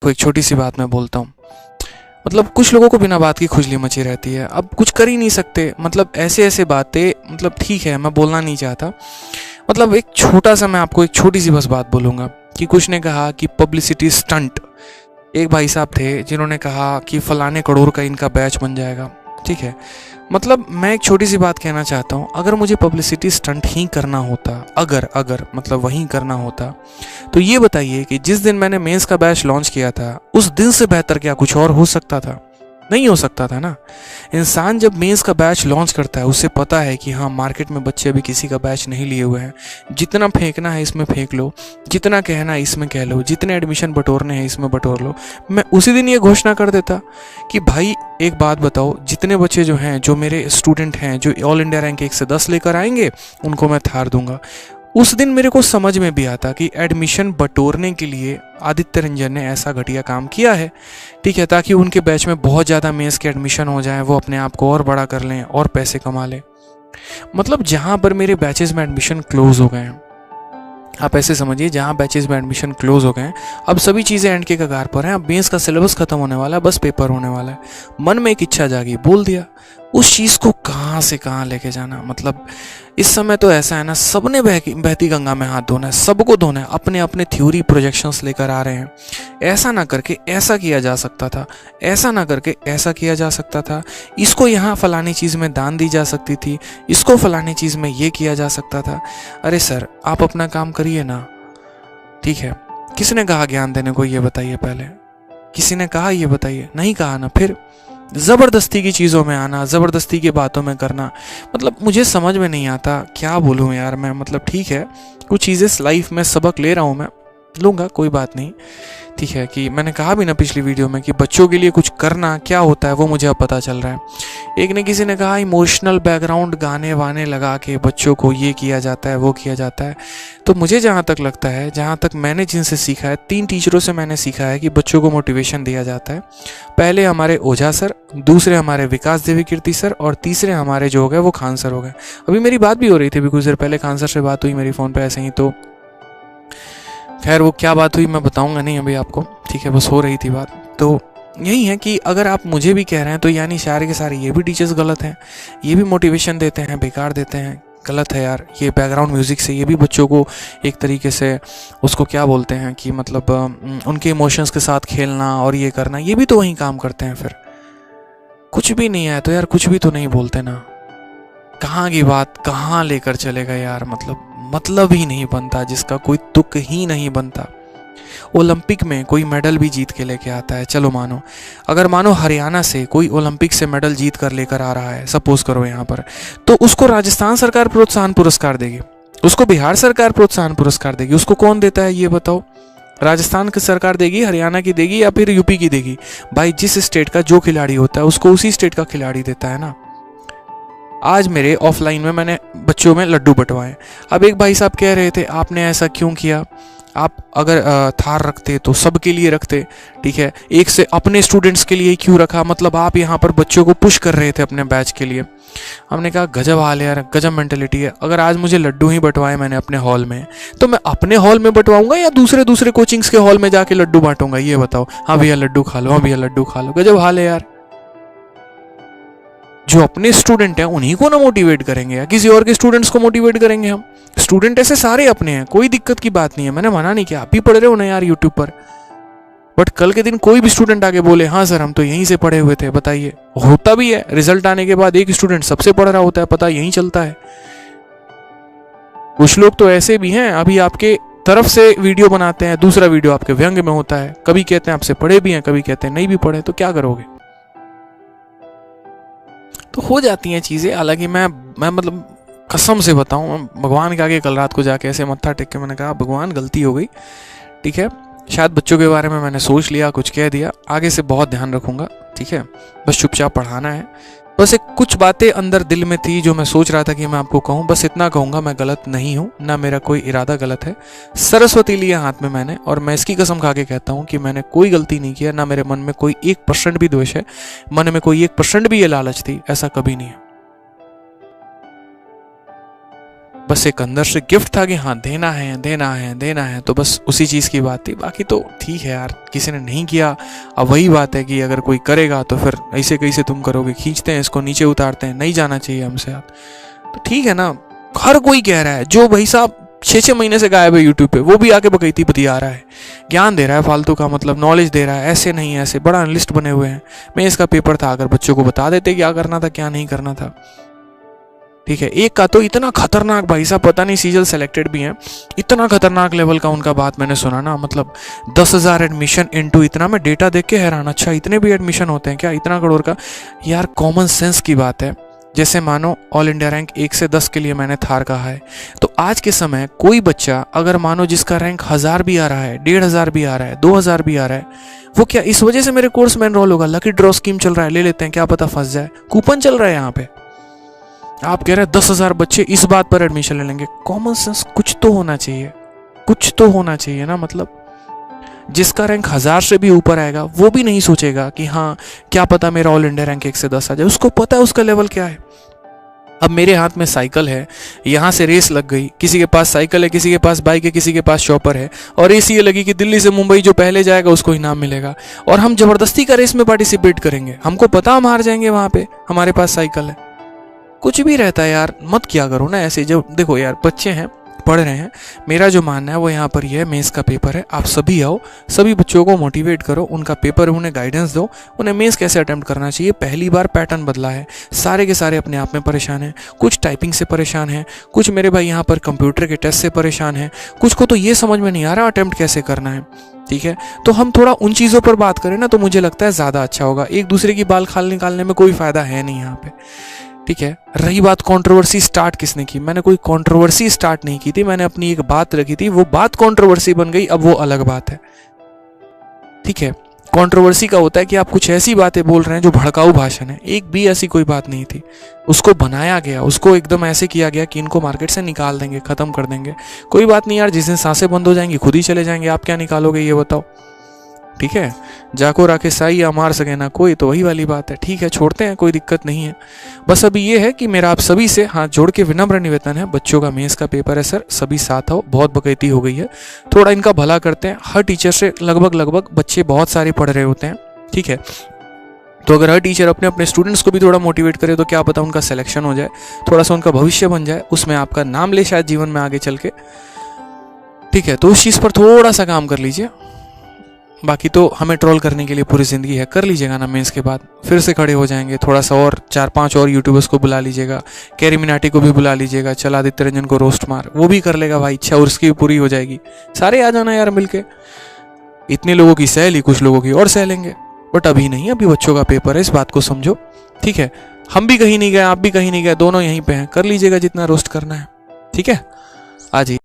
देखो एक छोटी सी बात मैं बोलता हूँ, मतलब कुछ लोगों को बिना बात की खुजली मची रहती है, अब कुछ कर ही नहीं सकते। मतलब ऐसे ऐसे बातें, मतलब ठीक है मैं बोलना नहीं चाहता, मतलब एक छोटा सा मैं आपको एक छोटी सी बस बात बोलूँगा कि कुछ ने कहा कि पब्लिसिटी स्टंट। एक भाई साहब थे जिन्होंने कहा कि फलाने करोड़ का इनका बैच बन जाएगा, ठीक है। मतलब मैं एक छोटी सी बात कहना चाहता हूँ, अगर मुझे पब्लिसिटी स्टंट ही करना होता, अगर मतलब वही करना होता, तो ये बताइए कि जिस दिन मैंने मेंस का बैच लॉन्च किया था उस दिन से बेहतर क्या कुछ और हो सकता था? नहीं हो सकता था ना। इंसान जब मेंस का बैच लॉन्च करता है उसे पता है कि हाँ मार्केट में बच्चे अभी किसी का बैच नहीं लिए हुए हैं, जितना फेंकना है इसमें फेंक लो, जितना कहना है इसमें कह लो, जितने एडमिशन बटोरने हैं इसमें बटोर लो। मैं उसी दिन ये घोषणा कर देता कि भाई एक बात बताओ, जितने बच्चे जो हैं, जो मेरे स्टूडेंट हैं, जो ऑल इंडिया रैंक 1 से 10 लेकर आएंगे उनको मैं थार दूंगा। उस दिन मेरे को समझ में भी आता कि एडमिशन बटोरने के लिए आदित्य रंजन ने ऐसा घटिया काम किया है, ठीक है, ताकि उनके बैच में बहुत ज़्यादा मेंस के एडमिशन हो जाएं, वो अपने आप को और बड़ा कर लें और पैसे कमा लें। मतलब जहाँ पर मेरे बैचेस में एडमिशन क्लोज हो गए हैं, आप ऐसे समझिए जहाँ बैचेस में एडमिशन क्लोज हो गए हैं, अब सभी चीज़ें एंड के कगार पर हैं, अब मेंस का सिलेबस खत्म होने वाला है, बस पेपर होने वाला है। मन में एक इच्छा जागी, बोल दिया। उस चीज़ को कहाँ से कहाँ लेके जाना, मतलब इस समय तो ऐसा है ना, सबने बहती गंगा में हाथ धोना है, सबको धोना है, अपने अपने थ्योरी प्रोजेक्शंस लेकर आ रहे हैं। ऐसा ना करके ऐसा किया जा सकता था, ऐसा ना करके ऐसा किया जा सकता था, इसको यहाँ फलानी चीज़ में दान दी जा सकती थी, इसको फलानी चीज़ में ये किया जा सकता था। अरे सर आप अपना काम करिए ना, ठीक है। किसने कहा ज्ञान देने को, ये बताइए पहले, किसी ने कहा ये बताइए? नहीं कहा ना। फिर ज़बरदस्ती की चीज़ों में आना, ज़बरदस्ती की बातों में करना, मतलब मुझे समझ में नहीं आता क्या बोलूँ यार मैं। मतलब ठीक है कुछ चीज़ें लाइफ में सबक ले रहा हूँ मैं, लूँगा, कोई बात नहीं, ठीक है। कि मैंने कहा भी ना पिछली वीडियो में कि बच्चों के लिए कुछ करना क्या होता है वो मुझे अब पता चल रहा है। एक ने किसी ने कहा इमोशनल बैकग्राउंड गाने वाने लगा के बच्चों को ये किया जाता है वो किया जाता है। तो मुझे जहाँ तक लगता है, जहाँ तक मैंने जिनसे सीखा है, 3 टीचरों से मैंने सीखा है कि बच्चों को मोटिवेशन दिया जाता है। पहले हमारे ओझा सर, दूसरे हमारे विकास देवी कीर्ति सर, और तीसरे हमारे जो हो गए वो खान सर हो गए। अभी मेरी बात भी हो रही थी, अभी कुछ देर पहले खान सर से बात हुई मेरी फ़ोन पर ऐसे ही, तो खैर वो क्या बात हुई मैं बताऊंगा नहीं अभी आपको, ठीक है, बस हो रही थी बात। तो यही है कि अगर आप मुझे भी कह रहे हैं तो यानी सारे के सारे ये भी टीचर्स गलत हैं, ये भी मोटिवेशन देते हैं बेकार देते हैं, गलत है यार। ये बैकग्राउंड म्यूज़िक से ये भी बच्चों को एक तरीके से उसको क्या बोलते हैं कि मतलब उनके इमोशंस के साथ खेलना और ये करना, ये भी तो वही काम करते हैं। फिर कुछ भी नहीं है तो यार कुछ भी तो नहीं बोलते ना, कहाँ की बात कहाँ लेकर चलेगा यार। मतलब ही नहीं बनता, जिसका कोई तुक ही नहीं बनता। ओलंपिक में कोई मेडल भी जीत के लेके आता है, चलो मानो, अगर मानो हरियाणा से कोई ओलंपिक से मेडल जीत कर लेकर आ रहा है, सपोज करो यहाँ पर, तो उसको राजस्थान सरकार प्रोत्साहन पुरस्कार देगी, उसको बिहार सरकार प्रोत्साहन पुरस्कार देगी, उसको कौन देता है ये बताओ? राजस्थान की सरकार देगी, हरियाणा की देगी, या फिर यूपी की देगी? भाई जिस स्टेट का जो खिलाड़ी होता है उसको उसी स्टेट का खिलाड़ी देता है ना। आज मेरे ऑफलाइन में मैंने बच्चों में लड्डू बंटवाए। अब एक भाई साहब कह रहे थे आपने ऐसा क्यों किया, आप अगर थार रखते तो सबके लिए रखते, ठीक है, एक से अपने स्टूडेंट्स के लिए क्यों रखा? मतलब आप यहाँ पर बच्चों को पुश कर रहे थे अपने बैच के लिए। हमने कहा गजब हाल है यार, गजब मेंटेलिटी है। अगर आज मुझे लड्डू ही बंटवाए मैंने अपने हॉल में, तो मैं अपने हॉल में बंटवाऊंगा या दूसरे कोचिंग्स के हॉल में जाके लड्डू बांटूंगा? ये बताओ। हाँ भैया लड्डू खा लो, हाँ भैया लड्डू खा लो, गजब हाल है यार। जो अपने स्टूडेंट हैं उन्हीं को ना मोटिवेट करेंगे या किसी और के स्टूडेंट्स को मोटिवेट करेंगे हम? स्टूडेंट ऐसे सारे अपने हैं, कोई दिक्कत की बात नहीं है, मैंने मना नहीं किया, आप भी पढ़ रहे हो ना यार यूट्यूब पर। बट कल के दिन कोई भी स्टूडेंट आके बोले हाँ सर हम तो यहीं से पढ़े हुए थे, बताइए, होता भी है। रिजल्ट आने के बाद एक स्टूडेंट सबसे पढ़ रहा होता है, पता यहीं चलता है। कुछ लोग तो ऐसे भी हैं, अभी आपके तरफ से वीडियो बनाते हैं, दूसरा वीडियो आपके व्यंग में होता है, कभी कहते हैं आपसे पढ़े भी हैं, कभी कहते हैं नहीं भी पढ़े, तो क्या करोगे? तो हो जाती हैं चीज़ें। हालांकि मैं मतलब कसम से बताऊं, भगवान के आगे कल रात को जाके ऐसे मत्था टेक के मैंने कहा भगवान गलती हो गई, ठीक है, शायद बच्चों के बारे में मैंने सोच लिया, कुछ कह दिया, आगे से बहुत ध्यान रखूंगा, ठीक है, बस चुपचाप पढ़ाना है। बस एक कुछ बातें अंदर दिल में थी जो मैं सोच रहा था कि मैं आपको कहूँ, बस इतना कहूँगा, मैं गलत नहीं हूँ, ना मेरा कोई इरादा गलत है। सरस्वती लिया हाथ में मैंने, और मैं इसकी कसम खा के कहता हूँ कि मैंने कोई गलती नहीं किया, ना मेरे मन में कोई 1% भी द्वेष है, मन में कोई 1% भी ये लालच थी, ऐसा कभी नहीं है। बस एक अंदर से गिफ्ट था कि हाँ देना है देना है देना है, तो बस उसी चीज़ की बात थी। बाकी तो ठीक है यार, किसी ने नहीं किया। अब वही बात है कि अगर कोई करेगा तो फिर ऐसे कैसे तुम करोगे, खींचते हैं इसको नीचे उतारते हैं, नहीं जाना चाहिए हमसे यार। तो ठीक है ना, हर कोई कह रहा है, जो भाई साहब 6-6 महीने से गायब है यूट्यूब पे, वो भी आके बकैती बतिया रहा है, ज्ञान दे रहा है फालतू का, मतलब नॉलेज दे रहा है, ऐसे नहीं ऐसे, बड़ा एनालिस्ट बने हुए हैं। मैं इसका पेपर था, अगर बच्चों को बता देते क्या करना था क्या नहीं करना था। ठीक है, एक का तो इतना खतरनाक भाई साहब, पता नहीं सीजल सेलेक्टेड भी हैं, इतना खतरनाक लेवल का उनका बात मैंने सुना ना, मतलब 10,000 एडमिशन इनटू इतना, मैं डेटा देख के हैरान, अच्छा इतने भी एडमिशन होते हैं क्या, इतना करोड़ का। यार कॉमन सेंस की बात है। जैसे मानो ऑल इंडिया रैंक 1 से 10 के लिए मैंने थार कहा है, तो आज के समय कोई बच्चा अगर मानो जिसका रैंक 1000 भी आ रहा है, 1500 भी आ रहा है, 2000 भी आ रहा है, वो क्या इस वजह से मेरे कोर्स में एनरोल होगा? लकी ड्रॉ स्कीम चल रहा है, ले लेते हैं, क्या पता फंस जाए, कूपन चल रहा है यहाँ पे। आप कह रहे हैं 10,000 बच्चे इस बात पर एडमिशन ले लेंगे। कॉमन सेंस कुछ तो होना चाहिए, कुछ तो होना चाहिए ना। मतलब जिसका रैंक 1000 से भी ऊपर आएगा वो भी नहीं सोचेगा कि हाँ क्या पता मेरा ऑल इंडिया रैंक 1 से 10 आ जाए, उसको पता है उसका लेवल क्या है। अब मेरे हाथ में साइकिल है, यहाँ से रेस लग गई, किसी के पास साइकिल है, किसी के पास बाइक है, किसी के पास शॉपर है, और रेस ये लगी कि दिल्ली से मुंबई जो पहले जाएगा उसको इनाम मिलेगा, और हम जबरदस्ती का रेस में पार्टिसिपेट करेंगे, हमको पता हम हार जाएंगे वहां पे, हमारे पास साइकिल है। कुछ भी रहता है यार, मत किया करो ना ऐसे। जो देखो यार, बच्चे हैं, पढ़ रहे हैं, मेरा जो मानना है वो यहाँ पर ये है, मेंस का पेपर है, आप सभी आओ, सभी बच्चों को मोटिवेट करो, उनका पेपर, उन्हें गाइडेंस दो, उन्हें मेंस कैसे अटेम्प्ट करना चाहिए। पहली बार पैटर्न बदला है, सारे के सारे अपने आप में परेशान हैं, कुछ टाइपिंग से परेशान हैं, कुछ मेरे भाई यहाँ पर कंप्यूटर के टेस्ट से परेशान हैं, कुछ को तो ये समझ में नहीं आ रहा अटेम्प्ट कैसे करना है। ठीक है, तो हम थोड़ा उन चीज़ों पर बात करें ना, तो मुझे लगता है ज़्यादा अच्छा होगा। एक दूसरे की बाल खाल निकालने में कोई फ़ायदा है नहीं यहाँ पे। ठीक है, रही बात कंट्रोवर्सी स्टार्ट किसने की, मैंने कोई कंट्रोवर्सी स्टार्ट नहीं की थी, मैंने अपनी एक बात रखी थी, वो बात कंट्रोवर्सी बन गई, अब वो अलग बात है। ठीक है, कंट्रोवर्सी का होता है कि आप कुछ ऐसी बातें बोल रहे हैं जो भड़काऊ भाषण है, एक भी ऐसी कोई बात नहीं थी, उसको बनाया गया, उसको एकदम ऐसे किया गया कि इनको मार्केट से निकाल देंगे, खत्म कर देंगे। कोई बात नहीं यार, जिस दिन सांसें बंद हो जाएंगी खुद ही चले जाएंगे, आप क्या निकालोगे ये बताओ। ठीक है, जाको राखे साई या मार सके ना कोई, तो वही वाली बात है। ठीक है, छोड़ते हैं, कोई दिक्कत नहीं है। बस अभी ये है कि मेरा आप सभी से हाथ जोड़ के विनम्र निवेदन है, बच्चों का मेंस का पेपर है सर, सभी साथ आओ, बहुत बकैती हो गई है, थोड़ा इनका भला करते हैं। हर टीचर से लगभग बच्चे बहुत सारे पढ़ रहे होते हैं। ठीक है, तो अगर हर टीचर अपने अपने स्टूडेंट्स को भी थोड़ा मोटिवेट करे तो क्या पता उनका सिलेक्शन हो जाए, थोड़ा सा उनका भविष्य बन जाए, उसमें आपका नाम ले शायद जीवन में आगे चल के। ठीक है, तो उस चीज़ पर थोड़ा सा काम कर लीजिए। बाकी तो हमें ट्रोल करने के लिए पूरी ज़िंदगी है, कर लीजिएगा ना, मेंस के बाद फिर से खड़े हो जाएंगे। थोड़ा सा और 4-5 और यूट्यूबर्स को बुला लीजिएगा, कैरी मिनाटी को भी बुला लीजिएगा, चल आदित्य रंजन को रोस्ट मार, वो भी कर लेगा भाई, इच्छा उसकी भी पूरी हो जाएगी। सारे आ जाना यार मिलके, इतने लोगों की सह ली, कुछ लोगों की और सह लेंगे, बट अभी नहीं, अभी बच्चों का पेपर है, इस बात को समझो। ठीक है, हम भी कहीं नहीं गए, आप भी कहीं नहीं गए, दोनों यहीं पे हैं, कर लीजिएगा जितना रोस्ट करना है। ठीक है, आ जाइए।